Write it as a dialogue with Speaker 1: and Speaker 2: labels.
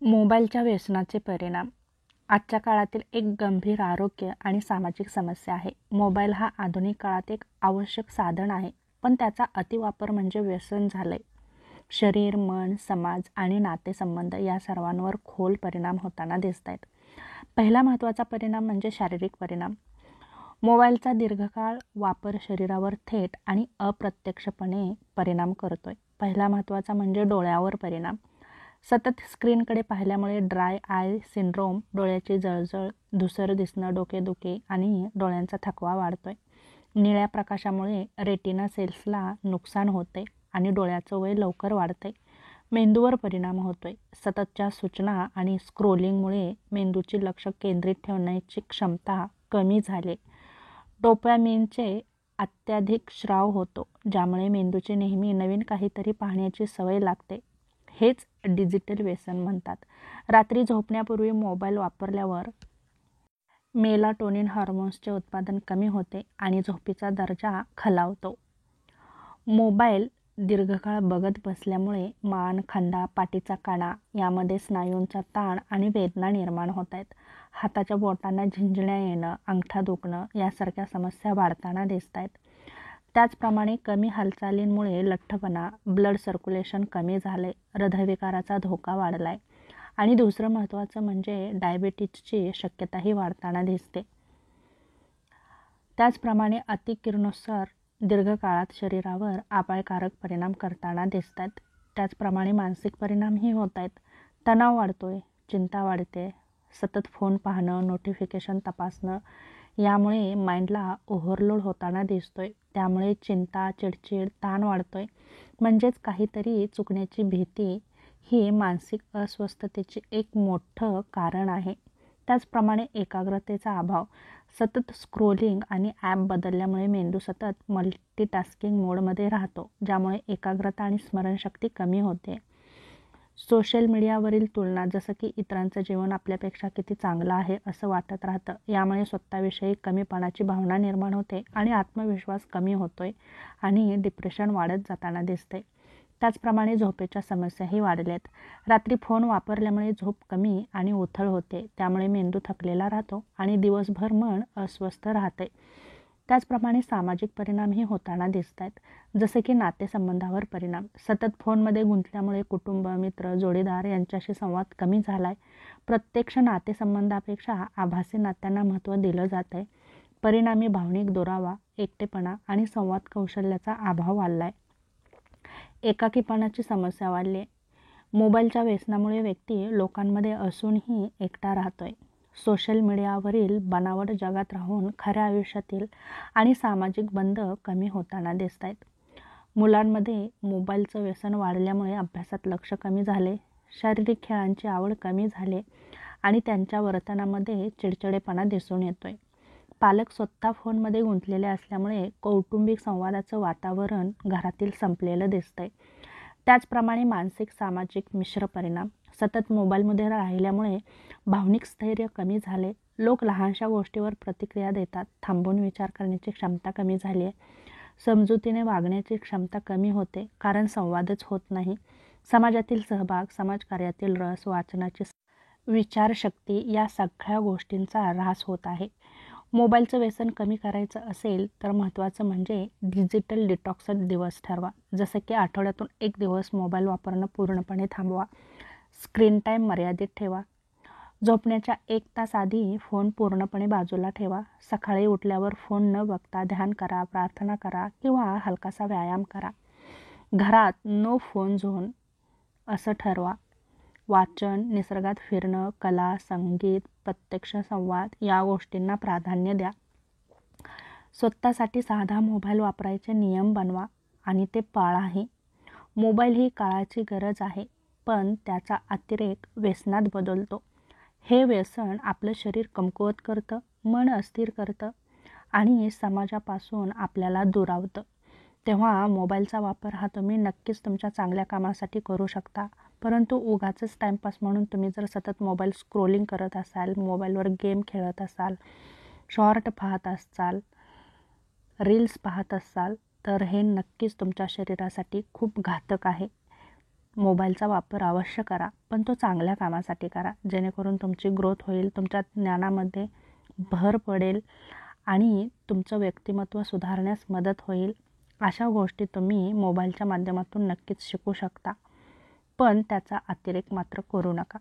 Speaker 1: मोबाईलच्या व्यसनाचे परिणाम. आजच्या काळातील एक गंभीर आरोग्य आणि सामाजिक समस्या आहे. मोबाईल हा आधुनिक काळात एक आवश्यक साधन आहे, पण त्याचा अतिवापर म्हणजे व्यसन झालंय. शरीर, मन, समाज आणि नातेसंबंध या सर्वांवर खोल परिणाम होताना दिसत आहेत. पहिला महत्त्वाचा परिणाम म्हणजे शारीरिक परिणाम. मोबाईलचा दीर्घकाळ वापर शरीरावर थेट आणि अप्रत्यक्षपणे परिणाम करतोय. पहिला महत्त्वाचा म्हणजे डोळ्यावर परिणाम. सतत स्क्रीनकडे पाहिल्यामुळे ड्राय आय सिंड्रोम, डोळ्याची जळजळ, धुसर दिसणं, डोकेदुखी आणि डोळ्यांचा थकवा वाढतोय. निळ्या प्रकाशामुळे रेटिना सेल्सला नुकसान होते आणि डोळ्याचं वय लवकर वाढते. मेंदूवर परिणाम होतोय. सततच्या सूचना आणि स्क्रोलिंगमुळे मेंदूची लक्ष केंद्रित ठेवण्याची क्षमता कमी झाली. डोपामिनचे अत्याधिक स्राव होतो, ज्यामुळे मेंदूची नेहमी नवीन काहीतरी पाहण्याची सवय लागते. हेच डिजिटल व्यसन म्हणतात. रात्री झोपण्यापूर्वी मोबाईल वापरल्यावर मेलाटोनिन हार्मोन्सचे उत्पादन कमी होते आणि झोपेचा दर्जा खालावतो. मोबाईल दीर्घकाळ बघत बसल्यामुळे मान, खांदा, पाठीचा कणा यामध्ये स्नायूंचा ताण आणि वेदना निर्माण होत आहेत. हाताच्या बोटांना झिंजण्या येणं, अंगठा दुखणं यासारख्या समस्या वाढताना दिसत आहेत. त्याचप्रमाणे कमी हालचालींमुळे लठ्ठपणा, ब्लड सर्क्युलेशन कमी झाले, हृदयविकाराचा धोका वाढला आहे आणि दुसरं महत्त्वाचं म्हणजे डायबिटीजची शक्यताही वाढताना दिसते. त्याचप्रमाणे अतिकिरणोत्सर्ग दीर्घकाळात शरीरावर अपायकारक परिणाम करताना दिसत आहेत. त्याचप्रमाणे मानसिक परिणामही होत आहेत. तणाव वाढतोय, चिंता वाढते, सतत फोन पाहणं, नोटिफिकेशन तपासणं यामुळे माइंडला ओव्हरलोड होताना दिसतोय. त्यामुळे चिंता, चिडचिड, ताण वाढतोय. म्हणजेच काहीतरी चुकण्याची भीती ही मानसिक अस्वस्थतेचे एक मोठं कारण आहे. त्याचप्रमाणे एकाग्रतेचा अभाव. सतत स्क्रोलिंग आणि ॲप बदलल्यामुळे मेंदू सतत मल्टीटास्किंग मोडमध्ये राहतो, ज्यामुळे एकाग्रता आणि स्मरणशक्ती कमी होते. सोशल मीडियावरील तुलना, जसं की इतरांचं जीवन आपल्यापेक्षा किती चांगलं आहे असं वाटत राहतं. यामुळे स्वतःविषयी कमीपणाची भावना निर्माण होते आणि आत्मविश्वास कमी होतोय आणि डिप्रेशन वाढत जाताना दिसते. त्याचप्रमाणे झोपेच्या समस्याही वाढल्यात. रात्री फोन वापरल्यामुळे झोप कमी आणि उथळ होते. त्यामुळे मेंदू थकलेला राहतो आणि दिवसभर मन अस्वस्थ राहते. त्याचप्रमाणे सामाजिक परिणामही होताना दिसत आहेत, जसे की नातेसंबंधावर परिणाम. सतत फोनमध्ये गुंतल्यामुळे कुटुंब, मित्र, जोडीदार यांच्याशी संवाद कमी झाला आहे. प्रत्यक्ष नातेसंबंधापेक्षा आभासी नात्यांना महत्त्व दिलं जात आहे. परिणामी भावनिक दुरावा, एकटेपणा आणि संवाद कौशल्याचा अभाव वाढला आहे. एकाकीपणाची समस्या वाढली आहे. मोबाईलच्या व्यसनामुळे व्यक्ती लोकांमध्ये असूनही एकटा राहतोय. सोशल मीडियावरील बनावट जगात राहून खऱ्या आयुष्यातील आणि सामाजिक बंध कमी होताना दिसत आहेत. मुलांमध्ये मोबाईलचं व्यसन वाढल्यामुळे अभ्यासात लक्ष कमी झाले, शारीरिक खेळांची आवड कमी झाली आणि त्यांच्या वर्तनामध्ये चिडचिडेपणा दिसून येतोय. पालक स्वतः फोनमध्ये गुंतलेले असल्यामुळे कौटुंबिक संवादाचं वातावरण घरातील संपलेलं दिसतंय. त्याचप्रमाणे मानसिक सामाजिक मिश्र परिणाम. सतत मोबाईलमध्ये राहिल्यामुळे भावनिक स्थैर्य कमी झाले. लोक लहानशा गोष्टीवर प्रतिक्रिया देतात. थांबून विचार करण्याची क्षमता कमी झाली आहे. समजुतीने वागण्याची क्षमता कमी होते, कारण संवादच होत नाही. समाजातील सहभाग, समाजकार्यातील रस, वाचनाची विचारशक्ती या सगळ्या गोष्टींचा ऱ्हास होत आहे. मोबाईलचं व्यसन कमी करायचं असेल तर महत्त्वाचं म्हणजे डिजिटल डिटॉक्स दिवस ठरवा. जसं की आठवड्यातून 1 दिवस मोबाईल वापरणं पूर्णपणे थांबवा. स्क्रीन टाईम मर्यादित ठेवा. झोपण्याच्या 1 तास आधी फोन पूर्णपणे बाजूला ठेवा. सकाळी उठल्यावर फोन न बघता ध्यान करा, प्रार्थना करा किंवा हलकासा व्यायाम करा. घरात नो फोन झोन असं ठरवा. वाचन, निसर्गात फिरणं, कला, संगीत, प्रत्यक्ष संवाद या गोष्टींना प्राधान्य द्या. स्वतःसाठी साधा मोबाईल वापरायचे नियम बनवा आणि ते पाळाही. मोबाईल ही काळाची गरज आहे, पण त्याचा अतिरेक व्यसनात बदलतो. हे व्यसन आपलं शरीर कमकुवत करतं, मन अस्थिर करतं आणि समाजापासून आपल्याला दुरावतं. तेव्हा मोबाईलचा वापर हा तुम्ही नक्कीच तुमच्या चांगल्या कामासाठी करू शकता, परंतु उगाचच टाईमपास म्हणून तुम्ही जर सतत मोबाईल स्क्रोलिंग करत असाल, मोबाईलवर गेम खेळत असाल, शॉर्ट पाहत असाल, रील्स पाहत असाल तर हे नक्कीच तुमच्या शरीरासाठी खूप घातक आहे. मोबाईलचा वापर अवश्य करा, पण तो चांगल्या कामासाठी करा, जेणेकरून तुमची ग्रोथ होईल, तुमच्या ज्ञानामध्ये भर पडेल आणि तुमचं व्यक्तिमत्व सुधारण्यास मदत होईल. अशा गोष्टी तुम्ही मोबाईलच्या माध्यमातून नक्कीच शिकू शकता, पण त्याचा अतिरेक मात्र करू नका.